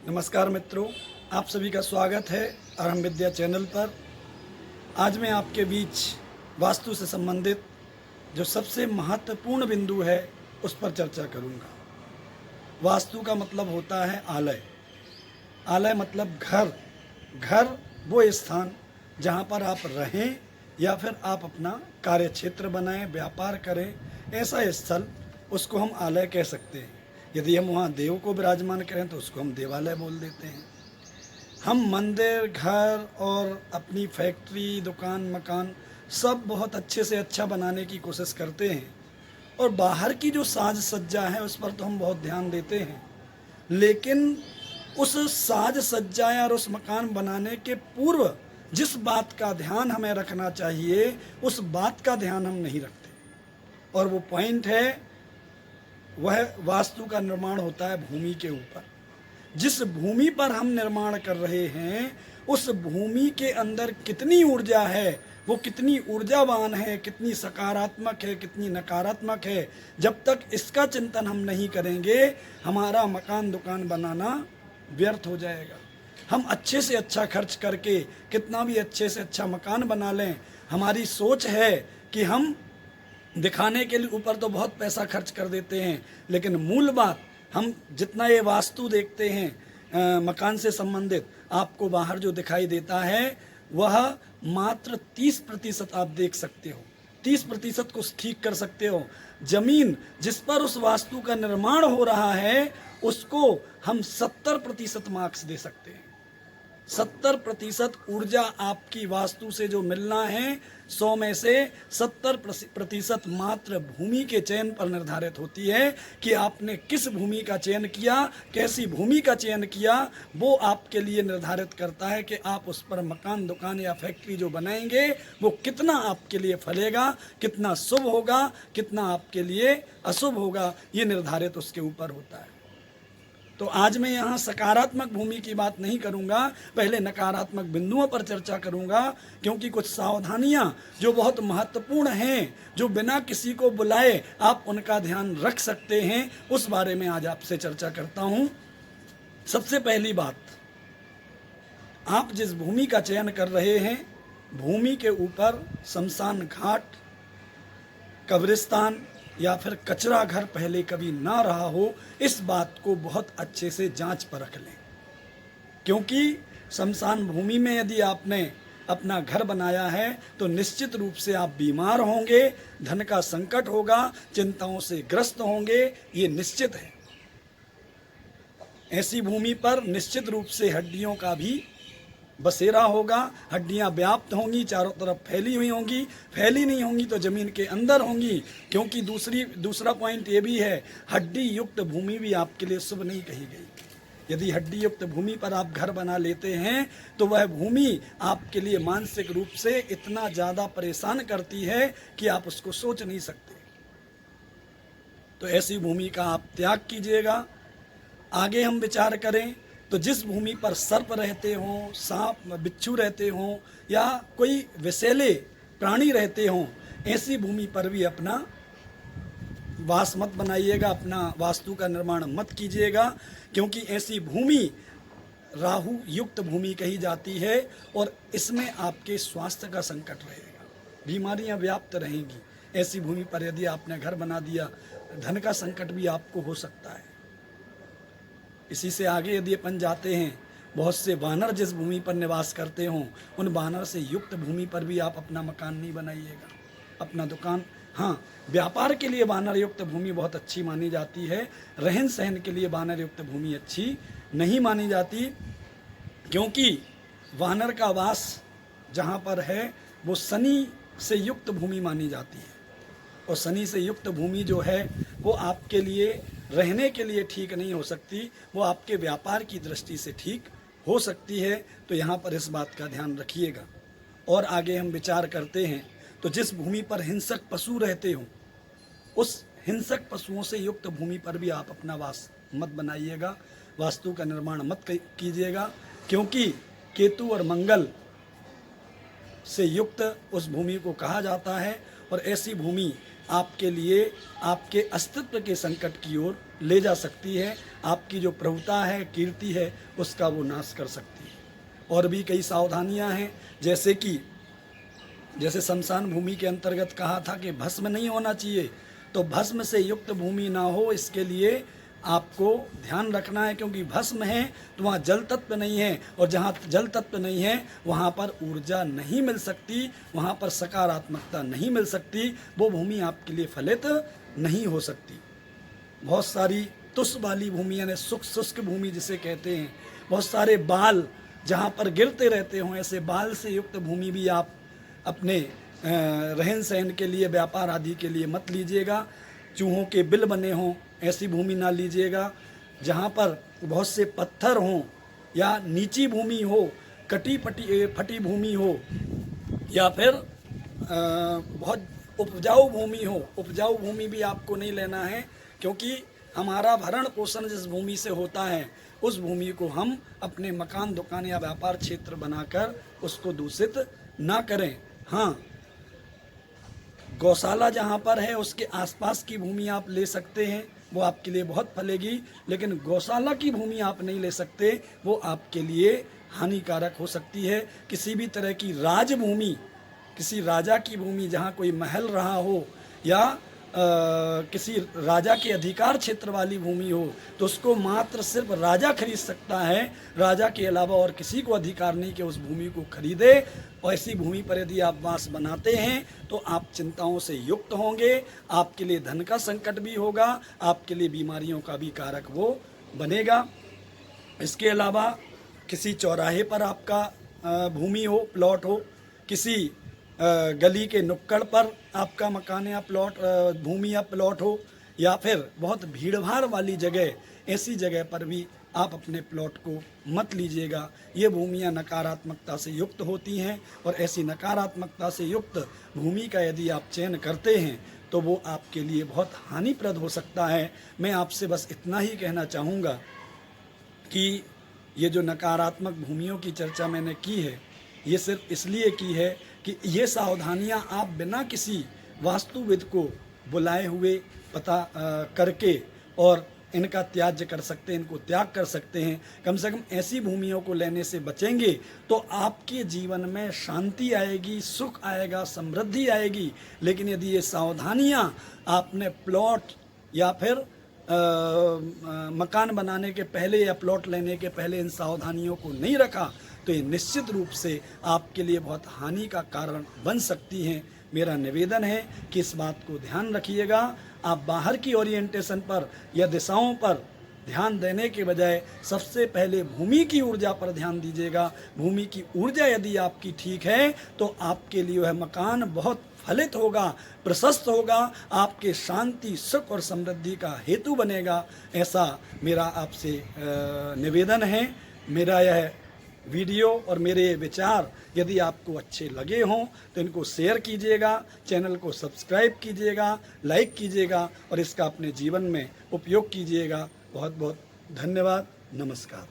नमस्कार मित्रों, आप सभी का स्वागत है अरहम विद्या चैनल पर। आज मैं आपके बीच वास्तु से संबंधित जो सबसे महत्वपूर्ण बिंदु है उस पर चर्चा करूंगा। वास्तु का मतलब होता है आलय। आलय मतलब घर। घर वो स्थान जहां पर आप रहें या फिर आप अपना कार्य क्षेत्र बनाएं, व्यापार करें, ऐसा स्थल, उसको हम आलय कह सकते हैं। यदि हम वहाँ देव को विराजमान करें तो उसको हम देवालय बोल देते हैं। हम मंदिर, घर और अपनी फैक्ट्री, दुकान, मकान सब बहुत अच्छे से अच्छा बनाने की कोशिश करते हैं और बाहर की जो साज सज्जा है उस पर तो हम बहुत ध्यान देते हैं, लेकिन उस साज सज्जा और उस मकान बनाने के पूर्व जिस बात का ध्यान हमें रखना चाहिए उस बात का ध्यान हम नहीं रखते। और वो पॉइंट है, वह वास्तु का निर्माण होता है भूमि के ऊपर। जिस भूमि पर हम निर्माण कर रहे हैं उस भूमि के अंदर कितनी ऊर्जा है, वो कितनी ऊर्जावान है, कितनी सकारात्मक है, कितनी नकारात्मक है, जब तक इसका चिंतन हम नहीं करेंगे हमारा मकान दुकान बनाना व्यर्थ हो जाएगा। हम अच्छे से अच्छा खर्च करके कितना भी अच्छे से अच्छा मकान बना लें, हमारी सोच है कि हम दिखाने के लिए ऊपर तो बहुत पैसा खर्च कर देते हैं, लेकिन मूल बात हम जितना ये वास्तु देखते हैं मकान से संबंधित, आपको बाहर जो दिखाई देता है वह मात्र 30% आप देख सकते हो। 30% को ठीक कर सकते हो। जमीन जिस पर उस वास्तु का निर्माण हो रहा है उसको हम 70% मार्क्स दे सकते हैं। 70% ऊर्जा आपकी वास्तु से जो मिलना है 100 में से 70% मात्र भूमि के चयन पर निर्धारित होती है कि आपने किस भूमि का चयन किया, कैसी भूमि का चयन किया, वो आपके लिए निर्धारित करता है कि आप उस पर मकान दुकान या फैक्ट्री जो बनाएंगे वो कितना आपके लिए फलेगा, कितना शुभ होगा, कितना आपके लिए अशुभ होगा, ये निर्धारित उसके ऊपर होता है। तो आज मैं यहाँ सकारात्मक भूमि की बात नहीं करूँगा, पहले नकारात्मक बिंदुओं पर चर्चा करूँगा, क्योंकि कुछ सावधानियाँ जो बहुत महत्वपूर्ण हैं, जो बिना किसी को बुलाए आप उनका ध्यान रख सकते हैं, उस बारे में आज आपसे चर्चा करता हूँ। सबसे पहली बात, आप जिस भूमि का चयन कर रहे हैं, भूमि के ऊपर शमशान घाट, कब्रिस्तान या फिर कचरा घर पहले कभी ना रहा हो, इस बात को बहुत अच्छे से जांच परख लें। क्योंकि शमशान भूमि में यदि आपने अपना घर बनाया है तो निश्चित रूप से आप बीमार होंगे, धन का संकट होगा, चिंताओं से ग्रस्त होंगे, ये निश्चित है। ऐसी भूमि पर निश्चित रूप से हड्डियों का भी बसेरा होगा, हड्डियां व्याप्त होंगी, चारों तरफ फैली हुई होंगी, फैली नहीं होंगी तो जमीन के अंदर होंगी। क्योंकि दूसरा पॉइंट ये भी है, हड्डी युक्त भूमि भी आपके लिए शुभ नहीं कही गई। यदि हड्डी युक्त भूमि पर आप घर बना लेते हैं तो वह भूमि आपके लिए मानसिक रूप से इतना ज़्यादा परेशान करती है कि आप उसको सोच नहीं सकते। तो ऐसी भूमि का आप त्याग कीजिएगा। आगे हम विचार करें तो जिस भूमि पर सर्प रहते हों, सांप बिच्छू रहते हों या कोई विषैले प्राणी रहते हों, ऐसी भूमि पर भी अपना वास मत बनाइएगा, अपना वास्तु का निर्माण मत कीजिएगा। क्योंकि ऐसी भूमि राहु युक्त भूमि कही जाती है और इसमें आपके स्वास्थ्य का संकट रहेगा, बीमारियां व्याप्त रहेंगी। ऐसी भूमि पर यदि आपने घर बना दिया, धन का संकट भी आपको हो सकता है। इसी से आगे यदि अपन जाते हैं, बहुत से वानर जिस भूमि पर निवास करते हों, उन वानर से युक्त भूमि पर भी आप अपना मकान नहीं बनाइएगा, अपना दुकान। हाँ, व्यापार के लिए वानर युक्त भूमि बहुत अच्छी मानी जाती है, रहन सहन के लिए वानर युक्त भूमि अच्छी नहीं मानी जाती। क्योंकि वानर का वास जहाँ पर है वो शनि से युक्त भूमि मानी जाती है, और शनि से युक्त भूमि जो है वो आपके लिए रहने के लिए ठीक नहीं हो सकती, वो आपके व्यापार की दृष्टि से ठीक हो सकती है। तो यहाँ पर इस बात का ध्यान रखिएगा। और आगे हम विचार करते हैं तो जिस भूमि पर हिंसक पशु रहते हों, उस हिंसक पशुओं से युक्त भूमि पर भी आप अपना वास मत बनाइएगा, वास्तु का निर्माण मत कीजिएगा। क्योंकि केतु और मंगल से युक्त उस भूमि को कहा जाता है और ऐसी भूमि आपके लिए आपके अस्तित्व के संकट की ओर ले जा सकती है, आपकी जो प्रभुता है, कीर्ति है, उसका वो नाश कर सकती है। और भी कई सावधानियां हैं, जैसे शमशान भूमि के अंतर्गत कहा था कि भस्म नहीं होना चाहिए, तो भस्म से युक्त भूमि ना हो, इसके लिए आपको ध्यान रखना है, क्योंकि भस्म है तो वहाँ जल तत्व नहीं है, और जहाँ जल तत्व नहीं है वहाँ पर ऊर्जा नहीं मिल सकती, वहाँ पर सकारात्मकता नहीं मिल सकती, वो भूमि आपके लिए फलित नहीं हो सकती। बहुत सारी तुष वाली भूमि यानी शुष्क भूमि जिसे कहते हैं, बहुत सारे बाल जहाँ पर गिरते रहते हों, ऐसे बाल से युक्त भूमि भी आप अपने रहन सहन के लिए, व्यापार आदि के लिए मत लीजिएगा। चूहों के बिल बने हों, ऐसी भूमि ना लीजिएगा। जहाँ पर बहुत से पत्थर हों या नीची भूमि हो, कटी फटी भूमि हो, या फिर बहुत उपजाऊ भूमि हो, उपजाऊ भूमि भी आपको नहीं लेना है, क्योंकि हमारा भरण पोषण जिस भूमि से होता है उस भूमि को हम अपने मकान, दुकान या व्यापार क्षेत्र बनाकर उसको दूषित ना करें। हाँ, गौशाला जहाँ पर है उसके आसपास की भूमि आप ले सकते हैं, वो आपके लिए बहुत फलेगी, लेकिन गौशाला की भूमि आप नहीं ले सकते, वो आपके लिए हानिकारक हो सकती है। किसी भी तरह की राजभूमि, किसी राजा की भूमि जहाँ कोई महल रहा हो या किसी राजा के अधिकार क्षेत्र वाली भूमि हो, तो उसको मात्र सिर्फ राजा खरीद सकता है, राजा के अलावा और किसी को अधिकार नहीं कि उस भूमि को खरीदे। और ऐसी भूमि पर यदि आप वास बनाते हैं तो आप चिंताओं से युक्त होंगे, आपके लिए धन का संकट भी होगा, आपके लिए बीमारियों का भी कारक वो बनेगा। इसके अलावा किसी चौराहे पर आपका भूमि हो, प्लॉट हो, किसी गली के नुक्कड़ पर आपका मकान या प्लॉट, भूमि या प्लॉट हो, या फिर बहुत भीड़भाड़ वाली जगह, ऐसी जगह पर भी आप अपने प्लॉट को मत लीजिएगा। ये भूमियाँ नकारात्मकता से युक्त होती हैं, और ऐसी नकारात्मकता से युक्त भूमि का यदि आप चयन करते हैं तो वो आपके लिए बहुत हानिप्रद हो सकता है। मैं आपसे बस इतना ही कहना चाहूँगा कि ये जो नकारात्मक भूमियों की चर्चा मैंने की है, ये सिर्फ इसलिए की है कि ये सावधानियां आप बिना किसी वास्तुविद को बुलाए हुए पता करके और इनका त्याज्य कर सकते हैं, इनको त्याग कर सकते हैं। कम से कम ऐसी भूमियों को लेने से बचेंगे तो आपके जीवन में शांति आएगी, सुख आएगा, समृद्धि आएगी। लेकिन यदि ये सावधानियां आपने प्लॉट या फिर मकान बनाने के पहले या प्लॉट लेने के पहले इन सावधानियों को नहीं रखा, तो ये निश्चित रूप से आपके लिए बहुत हानि का कारण बन सकती हैं। मेरा निवेदन है कि इस बात को ध्यान रखिएगा। आप बाहर की ओरिएंटेशन पर या दिशाओं पर ध्यान देने के बजाय सबसे पहले भूमि की ऊर्जा पर ध्यान दीजिएगा। भूमि की ऊर्जा यदि आपकी ठीक है तो आपके लिए वह मकान बहुत फलित होगा, प्रशस्त होगा, आपके शांति, सुख और समृद्धि का हेतु बनेगा। ऐसा मेरा आपसे निवेदन है। मेरा यह वीडियो और मेरे विचार यदि आपको अच्छे लगे हों तो इनको शेयर कीजिएगा, चैनल को सब्सक्राइब कीजिएगा, लाइक कीजिएगा और इसका अपने जीवन में उपयोग कीजिएगा। बहुत बहुत धन्यवाद। नमस्कार।